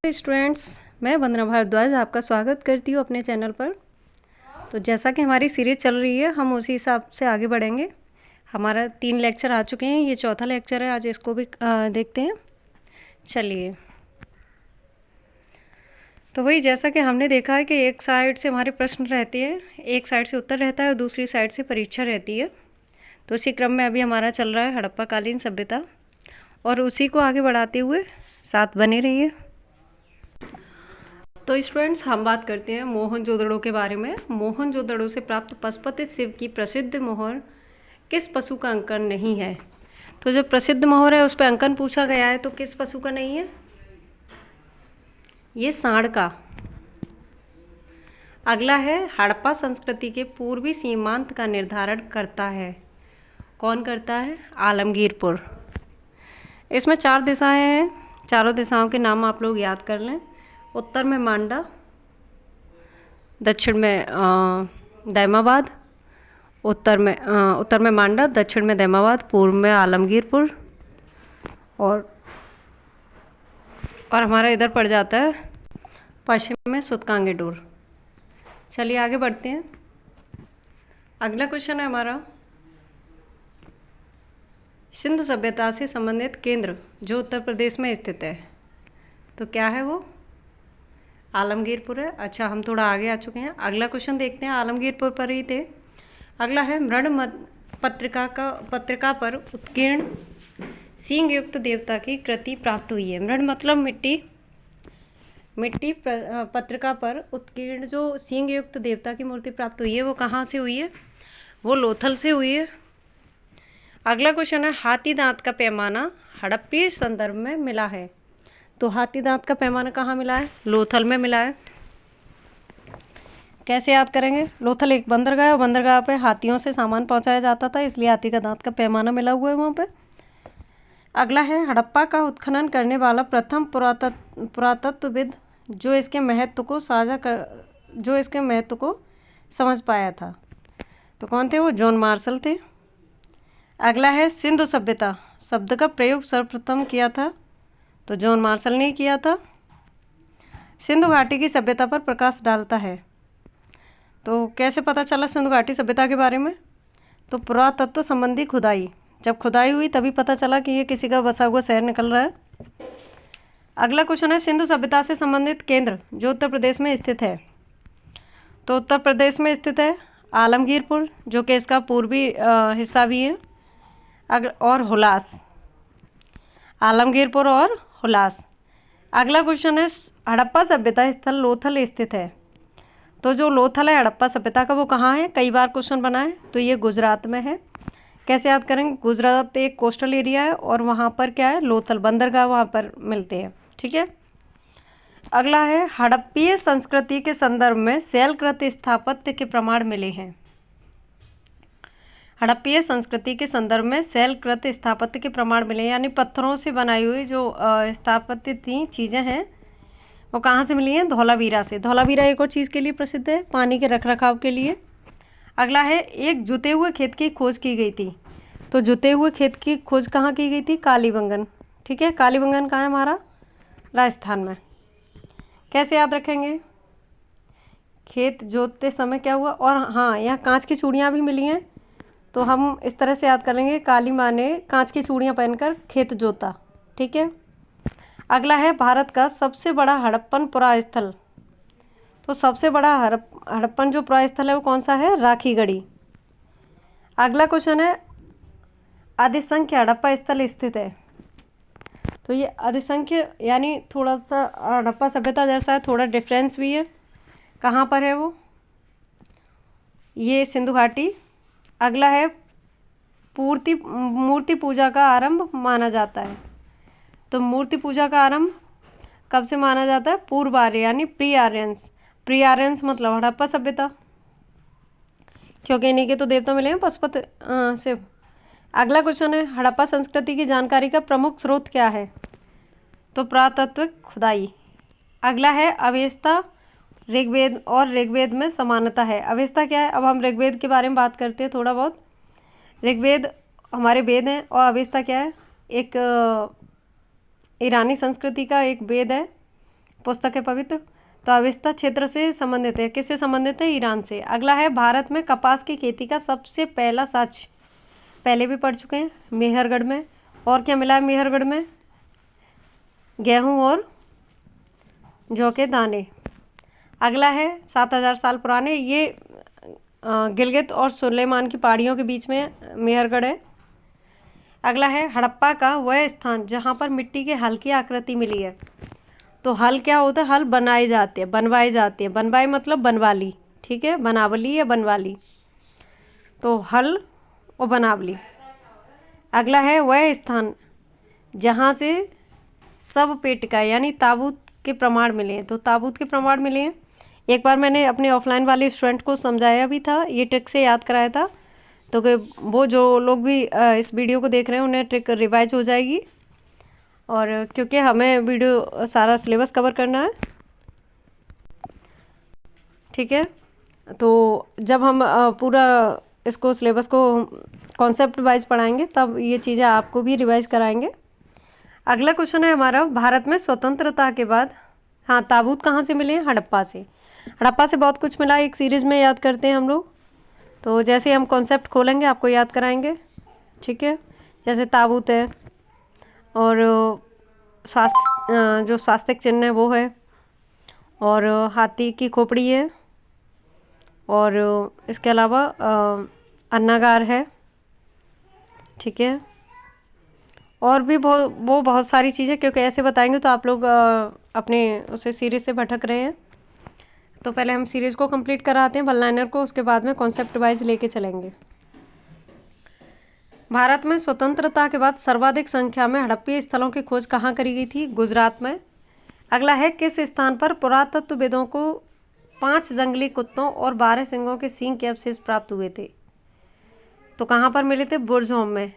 Students, मैं वंदना भारद्वाज आपका स्वागत करती हूँ अपने चैनल पर। तो जैसा कि हमारी सीरीज़ चल रही है, हम उसी हिसाब से आगे बढ़ेंगे। हमारा 3 लेक्चर आ चुके हैं, ये चौथा लेक्चर है। आज इसको भी देखते हैं। चलिए, तो वही जैसा कि हमने देखा है कि एक साइड से हमारे प्रश्न रहते हैं, एक साइड से उत्तर रहता है और दूसरी साइड से परीक्षा रहती है। तो इसी क्रम में अभी हमारा चल रहा है हड़प्पा कालीन सभ्यता, और उसी को आगे बढ़ाते हुए साथ बने रहिए। तो स्टूडेंट्स, हम बात करते हैं मोहनजोदड़ो के बारे में। मोहनजोदड़ो से प्राप्त पशुपति शिव की प्रसिद्ध मोहर किस पशु का अंकन नहीं है? तो जो प्रसिद्ध मोहर है उस पर अंकन पूछा गया है, तो किस पशु का नहीं है? ये सांड का। अगला है, हड़प्पा संस्कृति के पूर्वी सीमांत का निर्धारण करता है। कौन करता है? आलमगीरपुर। इसमें 4 दिशाएं हैं, चारों दिशाओं के नाम आप लोग याद कर लें। उत्तर में मांडा, दक्षिण में दैमाबाद, उत्तर में मांडा, दक्षिण में दैमाबाद, पूर्व में आलमगीरपुर, और हमारा इधर पड़ जाता है पश्चिम में सुतकांगेडूर। चलिए आगे बढ़ते हैं। अगला क्वेश्चन है हमारा, सिंधु सभ्यता से संबंधित केंद्र जो उत्तर प्रदेश में स्थित है, तो क्या है वो? आलमगीरपुर है। अच्छा, हम थोड़ा आगे आ चुके हैं। अगला क्वेश्चन देखते हैं, आलमगीरपुर पर ही थे। अगला है, मृण पत्रिका पर उत्कीर्ण सींग युक्त देवता की कृति प्राप्त हुई है। मृण मतलब मिट्टी पत्रिका पर उत्कीर्ण जो सींग युक्त देवता की मूर्ति प्राप्त हुई है, वो कहाँ से हुई है? वो लोथल से हुई है। अगला क्वेश्चन है, हाथी दांत का पैमाना हड़प्पीय संदर्भ में मिला है। तो हाथी दांत का पैमाना कहाँ मिला है? लोथल में मिला है। कैसे याद करेंगे? लोथल एक बंदरगाह है और बंदरगाह पे हाथियों से सामान पहुंचाया जाता था, इसलिए हाथी का दांत का पैमाना मिला हुआ है वहाँ पे। अगला है, हड़प्पा का उत्खनन करने वाला प्रथम पुरातत्वविद जो इसके महत्व को समझ पाया था, तो कौन थे वो? जॉन मार्शल थे। अगला है, सिंधु सभ्यता शब्द का प्रयोग सर्वप्रथम किया था, तो जॉन मार्शल ने किया था। सिंधु घाटी की सभ्यता पर प्रकाश डालता है। तो कैसे पता चला सिंधु घाटी सभ्यता के बारे में? तो पुरातत्व संबंधी खुदाई, जब खुदाई हुई तभी पता चला कि ये किसी का बसा हुआ शहर निकल रहा है। अगला क्वेश्चन है, सिंधु सभ्यता से संबंधित केंद्र जो उत्तर प्रदेश में स्थित है, तो उत्तर प्रदेश में स्थित है आलमगीरपुर, जो कि इसका पूर्वी हिस्सा भी है, और हुलास। आलमगीरपुर और हुलास। अगला क्वेश्चन है, हड़प्पा सभ्यता स्थल लोथल स्थित है। तो जो लोथल है हड़प्पा सभ्यता का, वो कहाँ है? कई बार क्वेश्चन बना है, तो ये गुजरात में है। कैसे याद करेंगे? गुजरात एक कोस्टल एरिया है और वहाँ पर क्या है? लोथल बंदरगाह वहाँ पर मिलते हैं। ठीक है। अगला है, हड़प्पीय संस्कृति के संदर्भ में शैलकृत स्थापत्य के प्रमाण मिले हैं। हड़प्पीय संस्कृति के संदर्भ में शैलकृत स्थापत्य के प्रमाण मिले, यानी पत्थरों से बनाई हुई जो स्थापत्य थी चीज़ें हैं, वो कहाँ से मिली हैं? धौलावीरा से। धौलावीरा एक और चीज़ के लिए प्रसिद्ध है, पानी के रखरखाव के लिए। अगला है, एक जुते हुए खेत की खोज की गई थी। तो जुते हुए खेत की खोज कहाँ की गई थी? कालीबंगन। ठीक है, कालीबंगन कहाँ है? हमारा राजस्थान में। कैसे याद रखेंगे? खेत जोतते समय क्या हुआ? और हाँ, यहाँ कांच की चूड़ियाँ भी मिली हैं, तो हम इस तरह से याद कर लेंगे, काली माँ ने कांच की चूड़ियाँ पहनकर खेत जोता। ठीक है। अगला है, भारत का सबसे बड़ा हड़प्पन पुरास्थल। तो सबसे बड़ा हड़प्पन जो पुरास्थल है वो कौन सा है? राखीगढ़ी। अगला क्वेश्चन है, अधिसंख्य हड़प्पा स्थल स्थित है। तो ये अधिसंख्य यानी थोड़ा सा हड़प्पा सभ्यता जैसा है, थोड़ा डिफरेंस भी है। कहाँ पर है वो? ये सिंधु घाटी। अगला है, मूर्ति पूजा का आरंभ माना जाता है। तो मूर्ति पूजा का आरंभ कब से माना जाता है? पूर्व आर्य यानी प्री आर्यंस। प्री आर्यंस मतलब हड़प्पा सभ्यता, क्योंकि इन्हीं के तो देवता मिले हैं पशुपति शिव। अगला क्वेश्चन है, हड़प्पा संस्कृति की जानकारी का प्रमुख स्रोत क्या है? तो पुरातात्विक खुदाई। अगला है, अवेस्ता ऋग्वेद में समानता है। अवेस्ता क्या है? अब हम ऋग्वेद के बारे में बात करते हैं थोड़ा बहुत। ऋग्वेद हमारे वेद हैं, और अवेस्ता क्या है? एक ईरानी संस्कृति का एक वेद है, पुस्तक है पवित्र। तो अविस्ता क्षेत्र से संबंधित है, किससे संबंधित है? ईरान से। अगला है भारत में कपास की खेती का सबसे पहला साक्ष्य, पहले भी पढ़ चुके हैं, मेहरगढ़ में। और क्या मिला है मेहरगढ़ में? गेहूं और जौ के दाने। अगला है 7000 साल पुराने, ये गिलगित और सुलेमान की पहाड़ियों के बीच में मेहरगढ़ है। अगला है हड़प्पा का वह स्थान जहाँ पर मिट्टी के हल की आकृति मिली है। तो हल क्या होता है? हल बनाए जाते हैं, बनवाए जाते हैं। बनवाए मतलब बनवाली, ठीक है, बनावली या बनवाली, तो हल और बनावली। अगला है वह स्थान जहाँ से सब पेटिका यानी ताबूत के प्रमाण मिले हैं। तो ताबूत के प्रमाण मिले हैं। एक बार मैंने अपने ऑफलाइन वाले स्टूडेंट को समझाया भी था, ये ट्रिक से याद कराया था, तो कि वो जो लोग भी इस वीडियो को देख रहे हैं उन्हें ट्रिक रिवाइज हो जाएगी। और क्योंकि हमें वीडियो सारा सिलेबस कवर करना है, ठीक है, तो जब हम पूरा इसको सिलेबस को कॉन्सेप्ट वाइज पढ़ाएंगे तब ये चीज़ें आपको भी रिवाइज कराएंगे। अगला क्वेश्चन है हमारा, भारत में स्वतंत्रता के बाद, हाँ, ताबूत कहाँ से मिले हैं? हड़प्पा से। हड़प्पा से बहुत कुछ मिला, एक सीरीज़ में याद करते हैं हम लोग। तो जैसे हम कॉन्सेप्ट खोलेंगे आपको याद कराएंगे, ठीक है। जैसे ताबूत है, और स्वास्थ्य जो स्वास्तिक चिन्ह है वो है, और हाथी की खोपड़ी है, और इसके अलावा अन्नागार है, ठीक है। और भी बहुत सारी चीज़ें, क्योंकि ऐसे बताएंगे तो आप लोग अपने उसे सीरीज़ से भटक रहे हैं। तो पहले हम सीरीज़ को कंप्लीट कराते हैं, वन लाइनर को, उसके बाद में कॉन्सेप्ट वाइज लेके चलेंगे। भारत में स्वतंत्रता के बाद सर्वाधिक संख्या में हड़प्पीय स्थलों की खोज कहाँ करी गई थी? गुजरात में। अगला है किस स्थान पर पुरातत्वविदों को 5 जंगली कुत्तों और 12 सिंहों के सींग के अवशेष प्राप्त हुए थे? तो कहाँ पर मिले थे? बुरजोम में,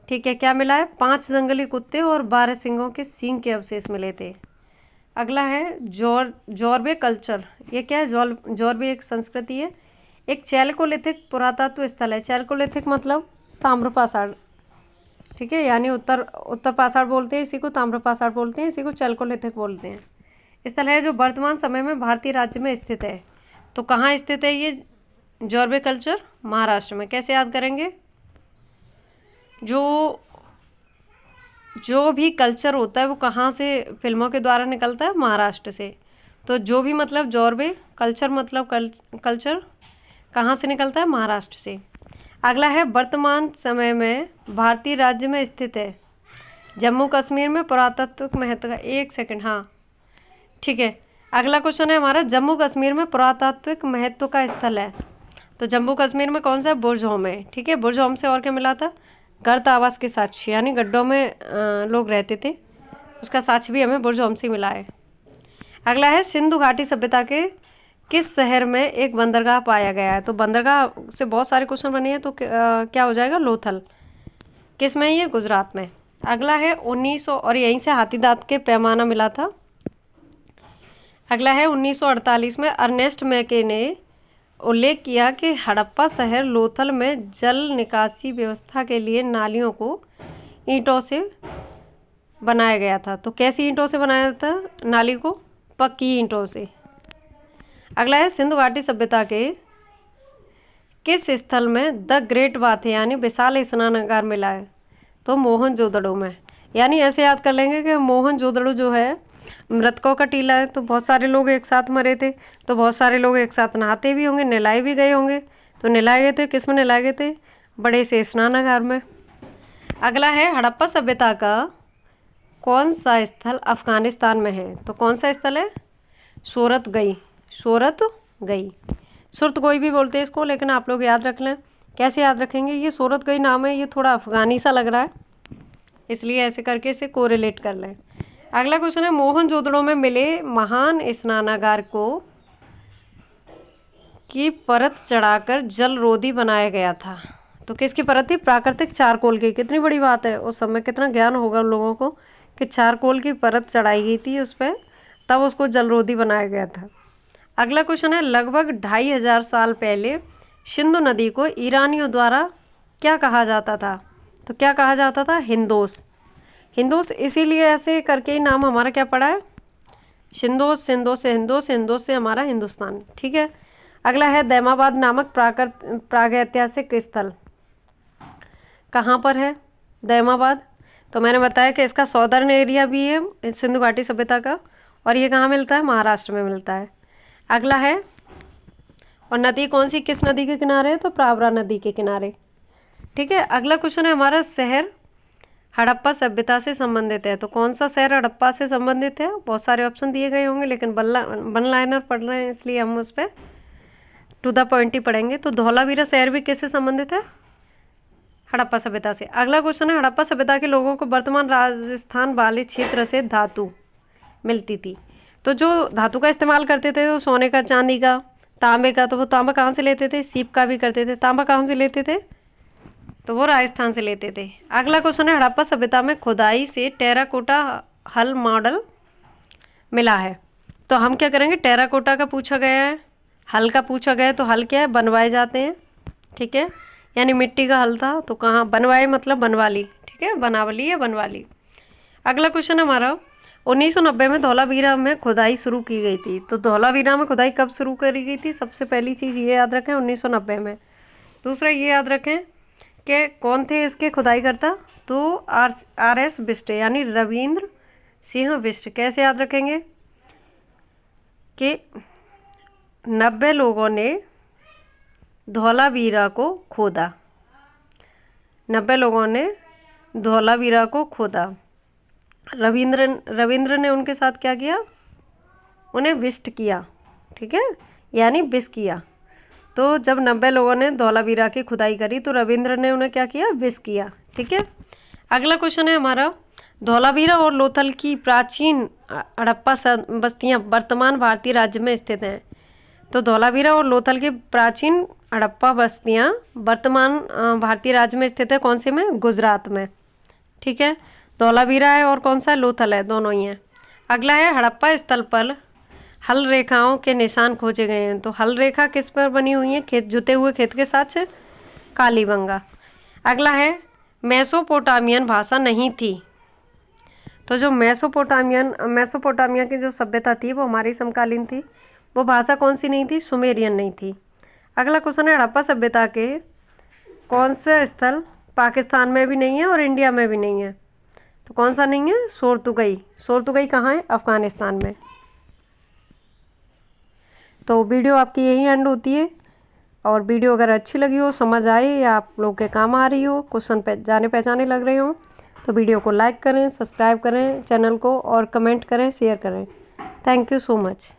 ठीक है। क्या मिला है? 5 जंगली कुत्ते और 12 सिंहों के सींग के अवशेष मिले थे। अगला है जॉर्बे कल्चर। ये क्या है? जॉर्बे एक संस्कृति है, एक चैल्कोलिथिक पुरातत्व स्थल है। चैल्कोलिथिक मतलब ताम्र पाषाण, ठीक है, यानी उत्तर पाषाण बोलते हैं इसी को, ताम्र पाषाण बोलते हैं इसी को, चैल्कोलिथिक बोलते हैं। स्थल है जो वर्तमान समय में भारतीय राज्य में स्थित है। तो कहाँ स्थित है ये जॉर्बे कल्चर? महाराष्ट्र में। कैसे याद करेंगे? जो भी कल्चर होता है वो कहाँ से फिल्मों के द्वारा निकलता है? महाराष्ट्र से। तो जो भी मतलब जॉर्बे कल्चर मतलब कल्चर कहाँ से निकलता है? महाराष्ट्र से। अगला है वर्तमान समय में भारतीय राज्य में स्थित है। जम्मू कश्मीर में पुरातत्विक महत्व का, एक सेकंड, हाँ, ठीक है। अगला क्वेश्चन है हमारा, जम्मू कश्मीर में पुरातात्विक महत्व का स्थल है। तो जम्मू कश्मीर में कौन सा है? बुरजोम है, ठीक है। बुरजोम से और क्या मिला था? गर्त आवास के साक्ष्य, यानी गड्ढों में लोग रहते थे, उसका साक्ष्य भी हमें बुरजोम से मिला है। अगला है सिंधु घाटी सभ्यता के किस शहर में एक बंदरगाह पाया गया है? तो बंदरगाह से बहुत सारे क्वेश्चन बने हैं, तो क्या हो जाएगा? लोथल। किस में? ये गुजरात में। अगला है 1900, और यहीं से हाथी दांत के पैमाना मिला था। अगला है 1948 में अर्नेस्ट मैके ने उल्लेख किया कि हड़प्पा शहर लोथल में जल निकासी व्यवस्था के लिए नालियों को ईंटों से बनाया गया था। तो कैसी ईंटों से बनाया था नाली को? पक्की ईंटों से। अगला है सिंधु घाटी सभ्यता के किस स्थल में द ग्रेट बाथ यानी विशाल स्नानागार मिला है? तो मोहनजोदड़ो में। यानी ऐसे याद कर लेंगे कि मोहनजोदड़ो जो है मृतकों का टीला है, तो बहुत सारे लोग एक साथ मरे थे, तो बहुत सारे लोग एक साथ नहाते भी होंगे, नहलाए भी गए होंगे। तो नहलाए गए थे, किस में नहलाए गए थे? बड़े से स्नानागार में। अगला है हड़प्पा सभ्यता का कौन सा स्थल अफगानिस्तान में है? तो कौन सा स्थल है? सूरतगई। सूरतगई, सुरतगोई भी बोलते हैं इसको, लेकिन आप लोग याद रख लें। कैसे याद रखेंगे? ये सूरतगई नाम है, ये थोड़ा अफगानी सा लग रहा है, इसलिए ऐसे करके इसे कोरिलेट कर लें। अगला क्वेश्चन है मोहनजोदड़ो में मिले महान स्नानागार को की परत चढ़ाकर जलरोधी बनाया गया था। तो किसकी परत थी? प्राकृतिक चारकोल की। कितनी बड़ी बात है, उस समय कितना ज्ञान होगा उन लोगों को कि चारकोल की परत चढ़ाई गई थी उस पर, तब उसको जलरोधी बनाया गया था। अगला क्वेश्चन है लगभग 2500 साल पहले सिंधु नदी को ईरानियों द्वारा क्या कहा जाता था? तो क्या कहा जाता था? हिंदोस। हिंदोस इसीलिए ऐसे करके ही नाम हमारा क्या पड़ा है? सिंदोस, सिंदोस से हिंदोस, हिंदोस से हमारा हिंदुस्तान। ठीक है। अगला है दैमाबाद नामक प्रागैतिहासिक स्थल कहाँ पर है? दैमाबाद। तो मैंने बताया कि इसका सौदर्न एरिया भी है सिंधु घाटी सभ्यता का, और ये कहाँ मिलता है? महाराष्ट्र में मिलता है। अगला है, और नदी कौन सी किस नदी के किनारे है? तो प्रावरा नदी के किनारे। ठीक है। अगला क्वेश्चन है हमारा, शहर हड़प्पा सभ्यता से संबंधित है। तो कौन सा शहर हड़प्पा से संबंधित है? बहुत सारे ऑप्शन दिए गए होंगे, लेकिन वन लाइनर पढ़ रहे हैं इसलिए हम उस पर टू द पॉइंट ही पढ़ेंगे। तो धौलावीरा शहर भी किससे संबंधित है? हड़प्पा सभ्यता से। अगला क्वेश्चन है, हड़प्पा सभ्यता के लोगों को वर्तमान राजस्थान वाले क्षेत्र से धातु मिलती थी। तो जो धातु का इस्तेमाल करते थे वो सोने का, चांदी का, तांबे का। तो वो तांबा कहाँ से लेते थे? सीप का भी करते थे। तांबा कहाँ से लेते थे? तो वो राजस्थान से लेते थे। अगला क्वेश्चन है, हड़प्पा सभ्यता में खुदाई से टेराकोटा हल मॉडल मिला है। तो हम क्या करेंगे? टेराकोटा का पूछा गया है, हल का पूछा गया है। तो हल क्या है? बनवाए जाते हैं। ठीक है। यानी मिट्टी का हल था, तो कहाँ बनवाए? मतलब बनवा ली। ठीक है, बनावली या बनवा ली। अगला क्वेश्चन हमारा, 1990 में धौलावीरा में खुदाई शुरू की गई थी। तो धौलावीरा में खुदाई कब शुरू करी गई थी? सबसे पहली चीज़ ये याद रखें, 1990 में। दूसरा ये याद रखें कि कौन थे इसके खुदाई करता? तो आर.एस. बिष्ट, यानी रविंद्र सिंह बिष्ट। कैसे याद रखेंगे? कि 90 लोगों ने धौलावीरा को खोदा। 90 लोगों ने धौलावीरा को खोदा। रविंद्र ने उनके साथ क्या किया? उन्हें विष्ट किया। ठीक है, यानी विष किया। तो जब 90 लोगों ने धौलावीरा की खुदाई करी तो रविंद्र ने उन्हें क्या किया? विष किया। ठीक है। अगला क्वेश्चन है हमारा, धौलावीरा और लोथल की प्राचीन हड़प्पा बस्तियां वर्तमान भारतीय राज्य में स्थित हैं। तो धौलावीरा और लोथल की प्राचीन हड़प्पा बस्तियां वर्तमान भारतीय राज्य में स्थित है। कौन से में? गुजरात में। ठीक है। धौलावीरा है और कौन सा है? लोथल है, दोनों ही हैं। अगला है, हड़प्पा स्थल पर हल रेखाओं के निशान खोजे गए हैं। तो हल रेखा किस पर बनी हुई है? खेत, जुते हुए खेत के साथ कालीबंगा। अगला है, मेसोपोटामियन भाषा नहीं थी। तो जो मेसोपोटामिया की जो सभ्यता थी वो हमारी समकालीन थी। वो भाषा कौन सी नहीं थी? सुमेरियन नहीं थी। अगला क्वेश्चन है, हड़प्पा सभ्यता के कौन सा स्थल पाकिस्तान में भी नहीं है और इंडिया में भी नहीं है? तो कौन सा नहीं है? सोरतुगई। सोरतुगई कहाँ है? अफगानिस्तान में। तो वीडियो आपकी यही एंड होती है। और वीडियो अगर अच्छी लगी हो, समझ आए या आप लोग के काम आ रही हो, क्वेश्चन पे जाने पहचाने लग रहे हो, तो वीडियो को लाइक करें, सब्सक्राइब करें चैनल को, और कमेंट करें, शेयर करें। Thank you so much.